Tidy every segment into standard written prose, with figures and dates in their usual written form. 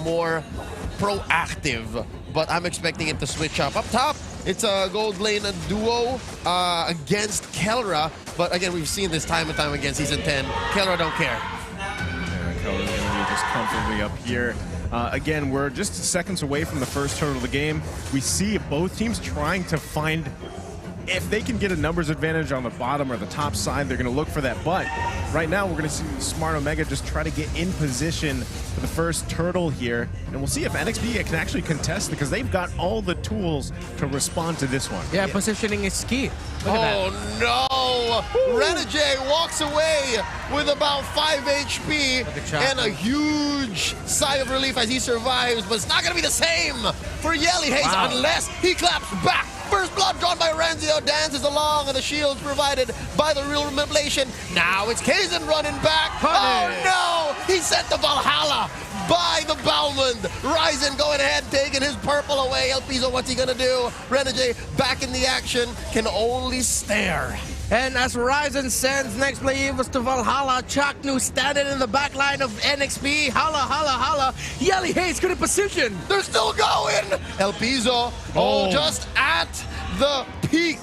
more proactive. But I'm expecting it to switch up. Up top, it's a gold lane duo against Kelra. But again, we've seen this time and time again, Season 10. Kelra don't care. Yeah, Kelra's going to be just comfortably up here. Again, we're just seconds away from the first turtle of the game. We see both teams trying to find if they can get a numbers advantage on the bottom or the top side, they're going to look for that. But right now, we're going to see Smart Omega just try to get in position for the first turtle here. And we'll see if NXP can actually contest because they've got all the tools to respond to this one. Yeah, positioning is key. Look at that. No! Renegade walks away with about 5 HP and a huge sigh of relief as he survives, but it's not going to be the same for Yelly Hayes unless he claps back. First blood drawn by Renzio, dances along, and the shield's provided by the real manipulation. Now it's Kaizen running back. Oh no! He sent the Valhalla by the Balmond. Ryzen going ahead, taking his purple away. El Piso, what's he gonna do? Renegade back in the action, can only stare. And as Ryzen sends Nexplay evos to Valhalla, Chaknu standing in the back line of NXP. Holla, holla, holla. Yelly Hayes good in position. They're still going. El Piso, just at the peak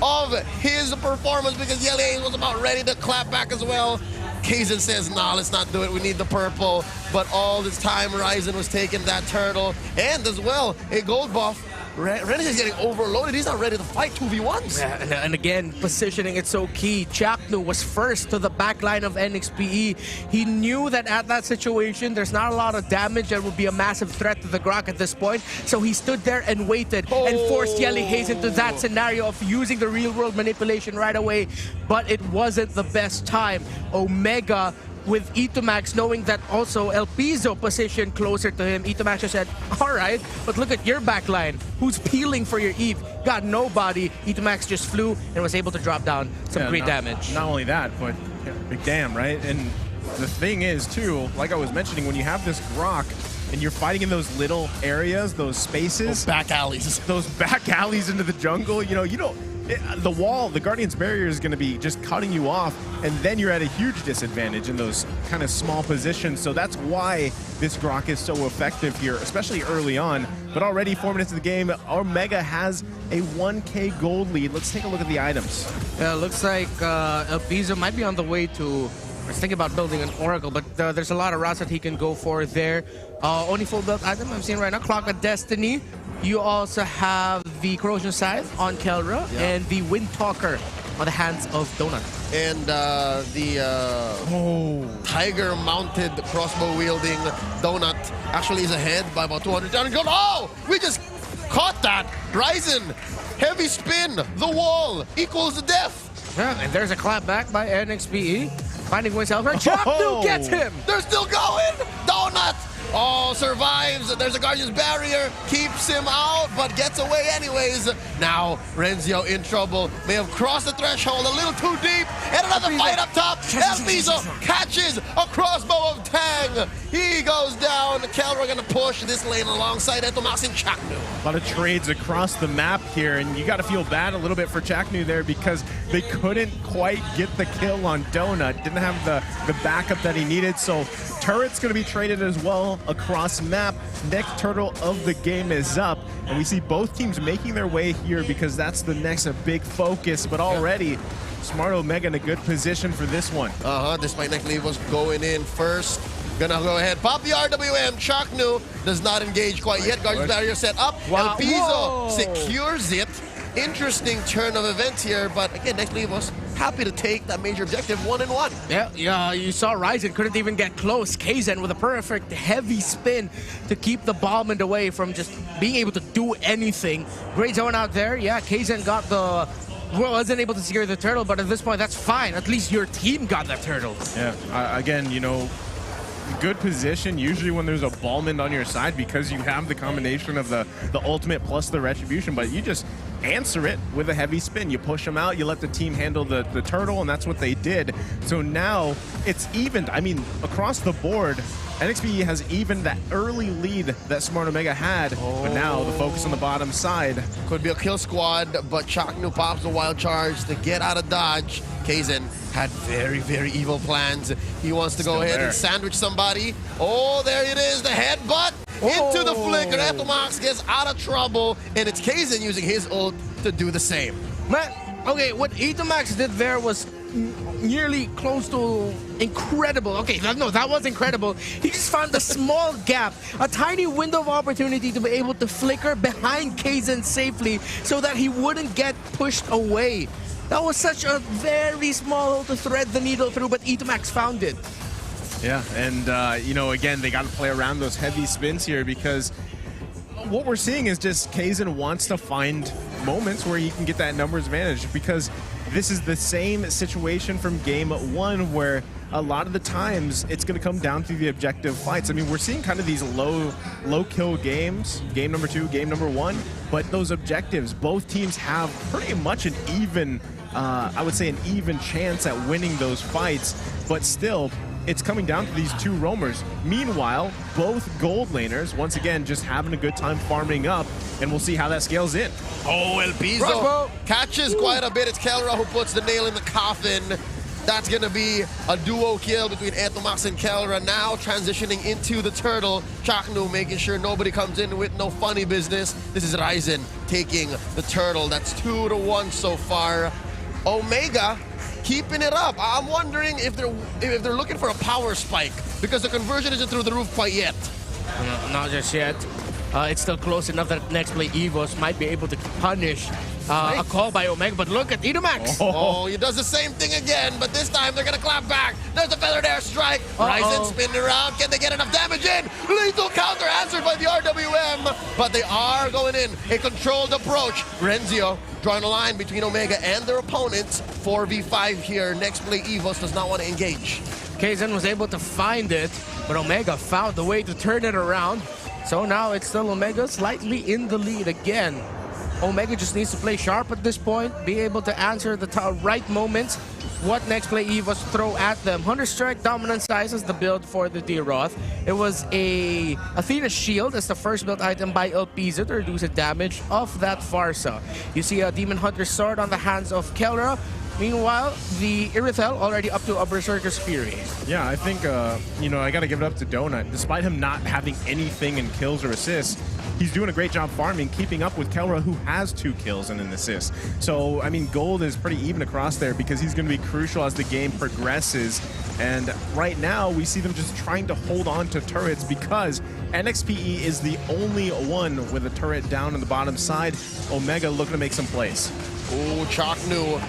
of his performance because Yelly Hayes was about ready to clap back as well. Kaizen says, nah, let's not do it. We need the purple. But all this time, Ryzen was taking that turtle and as well a gold buff. Renegade's getting overloaded. He's not ready to fight 2v1s. Yeah, and again, positioning is so key. Chaknu was first to the back line of NXPE. He knew that at that situation, there's not a lot of damage that would be a massive threat to the Grok at this point. So he stood there and waited and forced Yelly Hayes into that scenario of using the real-world manipulation right away. But it wasn't the best time. Omega with Itomax knowing that also El Piso positioned closer to him. Itomax just said, all right, but look at your backline. Who's peeling for your Eve? Got nobody. Itomax just flew and was able to drop down some great damage. Not only that, but big damn, right? And the thing is, too, like I was mentioning, when you have this Grok and you're fighting in those little areas, those spaces. Those back alleys. Those back alleys into the jungle, you don't... The wall, the Guardian's Barrier is going to be just cutting you off, and then you're at a huge disadvantage in those kind of small positions. So that's why this Grok is so effective here, especially early on. But already 4 minutes of the game, Omega has a 1K gold lead. Let's take a look at the items. Yeah, looks like El Piso might be on the way to... I was thinking about building an Oracle, but there's a lot of routes that he can go for there. Only full build item I'm seeing right now, Clock of Destiny. You also have the Corrosion Scythe on Kelra and the Wind Talker on the hands of Donut. And Tiger-mounted crossbow-wielding Donut actually is ahead by about 200. Oh! We just caught that! Ryzen, heavy spin, the wall equals the death. Yeah, and there's a clap back by NXPE. Finding himself where Chaknu gets him! They're still going! Donut! Oh, survives. There's a Guardian's Barrier. Keeps him out, but gets away anyways. Now, Renzio in trouble. May have crossed the threshold a little too deep. And another fight up top. El Piso catches a crossbow of Tang. He goes down. Kelra gonna push this lane alongside Etomas and Chaknu. A lot of trades across the map here, and you got to feel bad a little bit for Chaknu there because they couldn't quite get the kill on Donut. Didn't have the backup that he needed, so turret's going to be traded as well across map. Next turtle of the game is up, and we see both teams making their way here because that's the next big focus, but already Smart Omega in a good position for this one. Despite Nexplay was going in first. Gonna go ahead, pop the RWM. Chaknu does not engage quite yet. Guardian's Barrier set up. El Piso secures it. Interesting turn of events here, but again, Nexplay was happy to take that major objective 1-1. Yeah, you saw Ryzen couldn't even get close. Kaizen with a perfect heavy spin to keep the Balmond away from just being able to do anything. Great zone out there. Yeah, Kaizen got the... Well, wasn't able to secure the turtle, but at this point, that's fine. At least your team got that turtle. Yeah, again, good position usually when there's a Balmond on your side because you have the combination of the ultimate plus the retribution, but you just answer it with a heavy spin. You push them out, you let the team handle the turtle, and that's what they did. So now it's evened. I mean, across the board, NXP has evened that early lead that Smart Omega had, but now the focus on the bottom side. Could be a kill squad, but Chaknu pops the wild charge to get out of dodge. Kaizen had very, very evil plans. He wants to go ahead and sandwich somebody. Oh, there it is, the headbutt. into the flicker. Etomax gets out of trouble, and it's Kaizen using his ult to do the same. Man, okay, what Etomax did there was nearly close to incredible. Okay, no, that was incredible. He just found a small gap, a tiny window of opportunity to be able to flicker behind Kaizen safely so that he wouldn't get pushed away. That was such a very small hole to thread the needle through, but Etomax found it. Yeah, and you know, again, they got to play around those heavy spins here because what we're seeing is just Kaizen wants to find moments where he can get that numbers advantage, because this is the same situation from game one where a lot of the times it's going to come down to the objective fights. I mean, we're seeing kind of these low kill games, game number 2, game number 1, but those objectives, both teams have pretty much an even, I would say an even chance at winning those fights, but still, it's coming down to these two roamers. Meanwhile, both gold laners, once again, just having a good time farming up, and we'll see how that scales in. Oh, El Piso catches quite a bit. It's Kelra who puts the nail in the coffin. That's going to be a duo kill between Etomax and Kelra. Now transitioning into the turtle. Chaknu making sure nobody comes in with no funny business. This is Ryzen taking the turtle. That's 2-1 so far. Omega keeping it up. I'm wondering if they're looking for a power spike, because the conversion isn't through the roof quite yet. No, not just yet. It's still close enough that Nexplay evos might be able to punish a call by Omega, but look at Etomax. Oh, he does the same thing again, but this time they're gonna clap back. There's a feathered airstrike. Ryzen spinning around. Can they get enough damage in? Lethal counter answered by the RWM, but they are going in. A controlled approach. Renzio drawing a line between Omega and their opponents. 4v5 here. Nexplay evos does not want to engage. Kaizen was able to find it, but Omega found the way to turn it around. So now it's still Omega slightly in the lead again. Omega just needs to play sharp at this point, be able to answer the right moments, what Nexplay evos throw at them. Hunter Strike Dominant Size is the build for the D-Roth. It was a Athena Shield as the first build item by El Piso to reduce the damage of that Farsa. You see a Demon Hunter Sword on the hands of Kelra. Meanwhile, the Irithel already up to a Berserker's Fury. Yeah, I think, you know, I got to give it up to Donut. Despite him not having anything in kills or assists, he's doing a great job farming, keeping up with Kelra, who has 2 kills and an assist. So, I mean, gold is pretty even across there because he's going to be crucial as the game progresses. And right now, we see them just trying to hold on to turrets because NXPE is the only one with a turret down on the bottom side. Omega looking to make some plays. Oh, Chaknu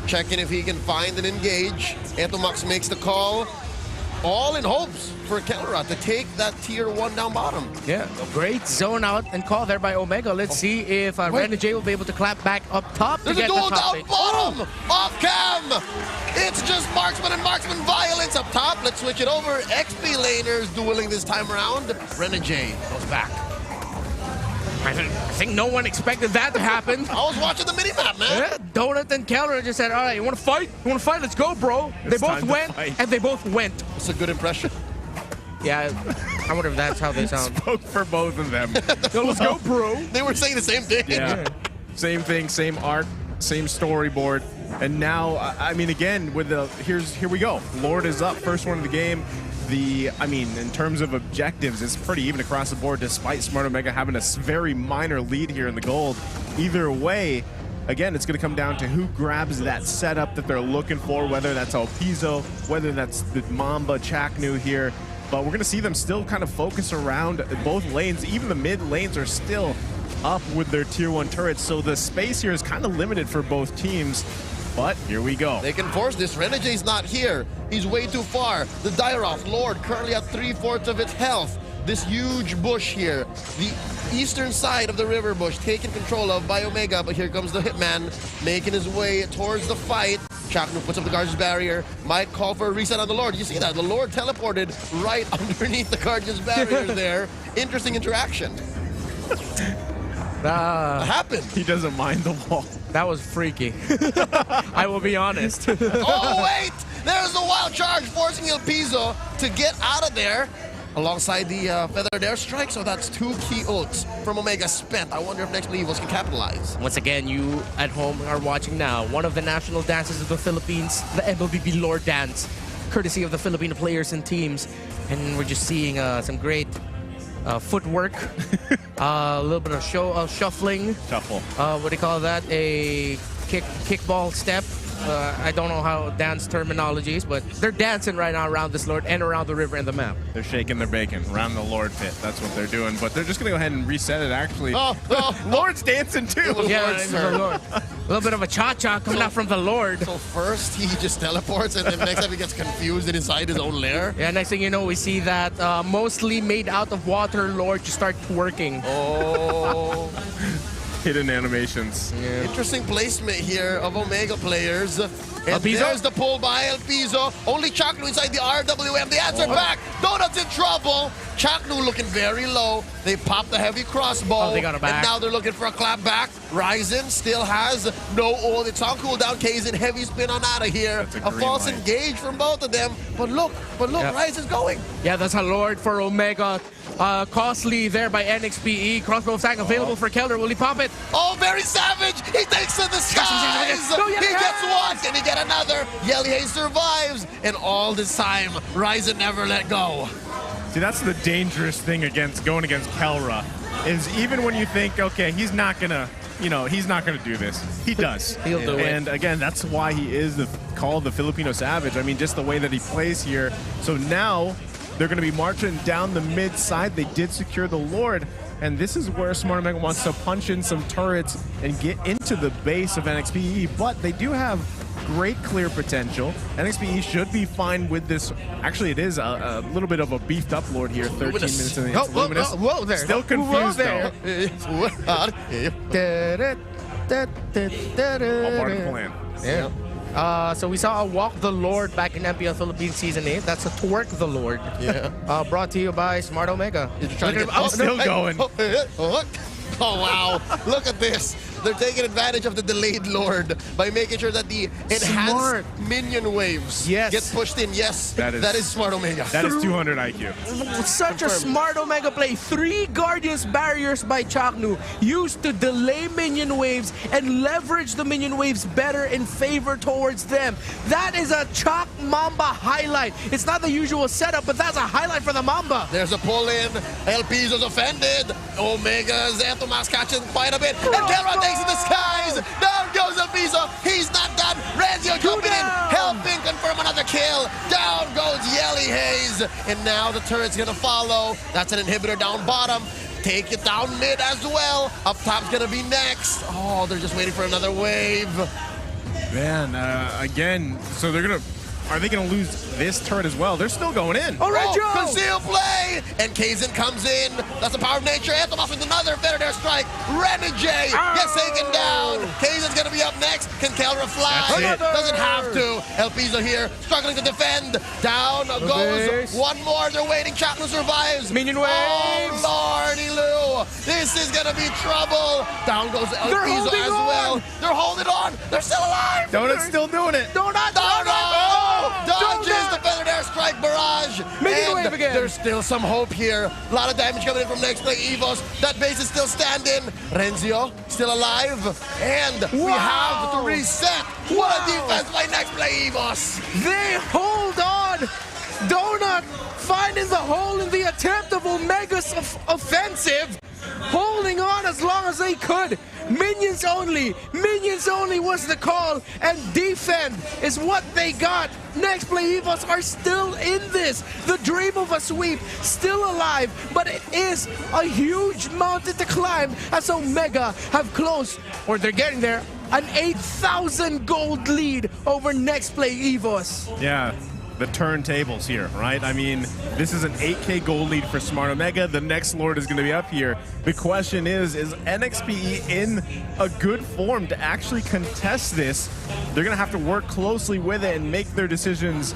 checking if he can find and engage. Etomax makes the call, all in hopes for Kelra to take that tier 1 down bottom. Yeah, great zone out and call there by Omega. Let's see if Renegade will be able to clap back up top to get the top. There's a duel down bottom! Off cam! It's just Marksman and Marksman violence up top. Let's switch it over. XP laners dueling this time around. Renegade goes back. I think no one expected that to happen. I was watching the minimap, man. Yeah, Donut and Kelra just said, all right, you want to fight? You want to fight? Let's go, bro. They both went, and they both went. It's a good impression. Yeah, I wonder if that's how they sound. Spoke for both of them. Yo, let's go, bro. They were saying the same thing. Yeah. Same thing, same art, same storyboard. And now, I mean, again, with the here we go. Lord is up, first one of the game. I mean, in terms of objectives, it's pretty even across the board, despite Smart Omega having a very minor lead here in the gold. Either way, again, it's going to come down to who grabs that setup that they're looking for, whether that's El Piso, whether that's the Mamba Chaknu here. But we're going to see them still kind of focus around both lanes. Even the mid lanes are still up with their tier 1 turrets, so the space here is kind of limited for both teams. But here we go. They can force this. Renegade's not here. He's way too far. The Dairoth Lord currently at 3/4 of its health. This huge bush here, the eastern side of the river bush, taken control of by Omega. But here comes the Hitman making his way towards the fight. Chaknu puts up the Guardian's barrier. Might call for a reset on the Lord. You see that? The Lord teleported right underneath the Guardian's barrier there. Interesting interaction. What happened? He doesn't mind the wall. That was freaky. I will be honest. Oh, wait! There's the wild charge forcing El Piso to get out of there alongside the feathered airstrike. So that's 2 key ults from Omega spent. I wonder if Nexplay evos can capitalize. Once again, you at home are watching now one of the national dances of the Philippines, the MLBB Lord Dance, courtesy of the Filipino players and teams. And we're just seeing some great footwork, a little bit of shuffling. Shuffle. What do you call that? A kickball step. I don't know how dance terminology is, but they're dancing right now around this Lord and around the river and the map. They're shaking their bacon around the Lord pit. That's what they're doing. But they're just going to go ahead and reset it, actually. Lord's dancing, too. Yeah, the Lord. A little bit of a cha-cha coming out from the Lord. So first he just teleports, and then next time he gets confused and inside his own lair. Yeah, next thing you know, we see that mostly made out of water Lord just start twerking. Oh. Hidden animations. Yeah. Interesting placement here of Omega players. And Piso? there's the pull by El Piso. Only Chaknu inside the RWM. The answer back. Donut's in trouble. Chaknu looking very low. They popped the heavy crossbow. Oh, they got it back. And now they're looking for a clap back. Ryzen still has no ult. It's on cooldown. Kaizen heavy spin on out of here. That's A green false light. engage from both of them. But look, Yeah. Ryzen's going. Yeah, that's a Lord for Omega. Costly there by NXPE. Crossbow attack available for Keller. Will he pop it? Oh, very savage. He takes to the skies. Go, He Yelly gets Hayes! one. Can he get another? Yelly Hayes survives. And all this time, Ryzen never let go. See, that's the dangerous thing going against Kelra, is even when you think, okay, he's not going to, he's not going to do this. He does. He'll do it. And again, that's why he is called the Filipino Savage. I mean, just the way that he plays here. So now they're going to be marching down the mid side. They did secure the Lord. And this is where Smart Omega wants to punch in some turrets and get into the base of NXPE. But they do have great clear potential. NXPE should be fine with this. Actually, it is a little bit of a beefed up Lord here. 13 minutes in the Luminous. Whoa there. Still confused, though. All part of the plan. Yeah. So we saw a Walk the Lord back in MPL Philippines Season 8. That's a Twerk the Lord. Yeah. Brought to you by Smart Omega. Still going. Oh, wow. Look at this. They're taking advantage of the delayed Lord by making sure that the enhanced Smart. minion waves Yes. get pushed in. Yes, That is Smart Omega. That is 200 IQ. Such a Smart Omega play. 3 Guardians barriers by Chaknu used to delay minion waves and leverage the minion waves better in favor towards them. That is a Chak Mamba highlight. It's not the usual setup, but that's a highlight for the Mamba. There's a pull-in. El Piso's offended. Omega's Etomas catching quite a bit. And Kelra takes in the skies. Down goes El Piso. He's not done. Renzio jumping in, helping confirm another kill. Down goes Yelly Hayes. And now the turret's going to follow. That's an inhibitor down bottom. Take it down mid as well. Up top's going to be next. Oh, they're just waiting for another wave. Man, again, so are they going to lose this turret as well? They're still going in. All right, Joe. Conceal play! And Kaizen comes in. That's the power of nature. Anthem off with another Federer strike. Renegade gets taken down. Kaizen's going to be up next. Can Kelra fly? That's it. Doesn't have to. El Piso here, struggling to defend. Down goes one more. They're waiting. Chaknu survives. Minion Oh, waves. Lordy Lou. This is going to be trouble. Down goes El They're Piso holding as on. well. They're holding on. They're still alive. Donut's still doing it. Donut. Dodges the Feathered Airstrike barrage. Minion And wave again. there's still some hope here. A lot of damage coming in from Nexplay evos. That base is still standing. Renzio still alive. And we have to reset. What a defense by Nexplay evos. They hold on. Donut finding the hole in the attempt of Omega's offensive. Holding on as long as they could. Minions only was the call, and defend is what they got. Nexplay evos are still in this. The dream of a sweep still alive, but it is a huge mountain to climb as Omega have closed, or they're getting there, an 8,000 gold lead over Nexplay evos. Yeah, the turntables here, right? I mean, this is an 8K gold lead for Smart Omega. The next Lord is going to be up here. The question is NXPE in a good form to actually contest this? They're going to have to work closely with it and make their decisions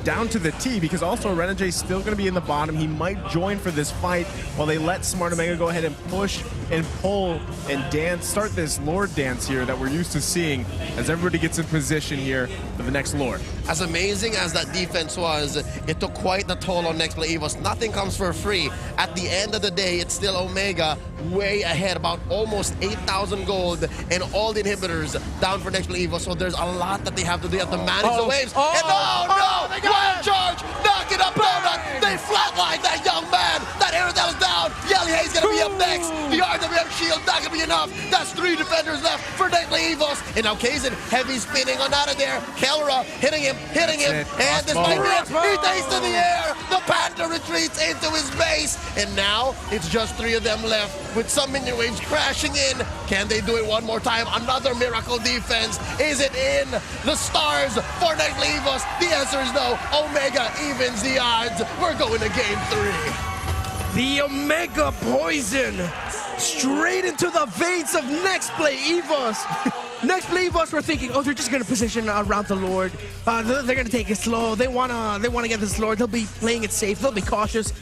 down to the T, because also Renegade still going to be in the bottom. He might join for this fight while they let Smart Omega go ahead and push and pull and dance, start this Lord dance here that we're used to seeing as everybody gets in position here for the next Lord. As amazing as as that defense was, it took quite the toll on Nexplay evos. Nothing comes for free. At the end of the day, it's still Omega way ahead, about almost 8,000 gold, and all the inhibitors down for Nexplay evos. So there's a lot that they have to do. They have to manage the waves. And wild charge, knock it up, donut. They flatline that young man. That Aerodel is down. Yelly Hayes gonna be up next. The RWM shield not gonna be enough. That's 3 defenders left for Nexplay evos. And now Kazin heavy spinning on out of there. Kelra hitting him, and this might be it. He takes to the air. The Panther retreats into his base, and now it's just 3 of them left with some minion waves crashing in. Can they do it one more time? Another miracle defense. Is it in the stars for Nexplay evos? The answer is no. Omega evens the odds. We're going to game 3. The Omega poison straight into the veins of Nexplay evos. Nexplay evos were thinking, oh, they're just gonna position around the Lord. They're gonna take it slow. They wanna get this Lord. They'll be playing it safe. They'll be cautious.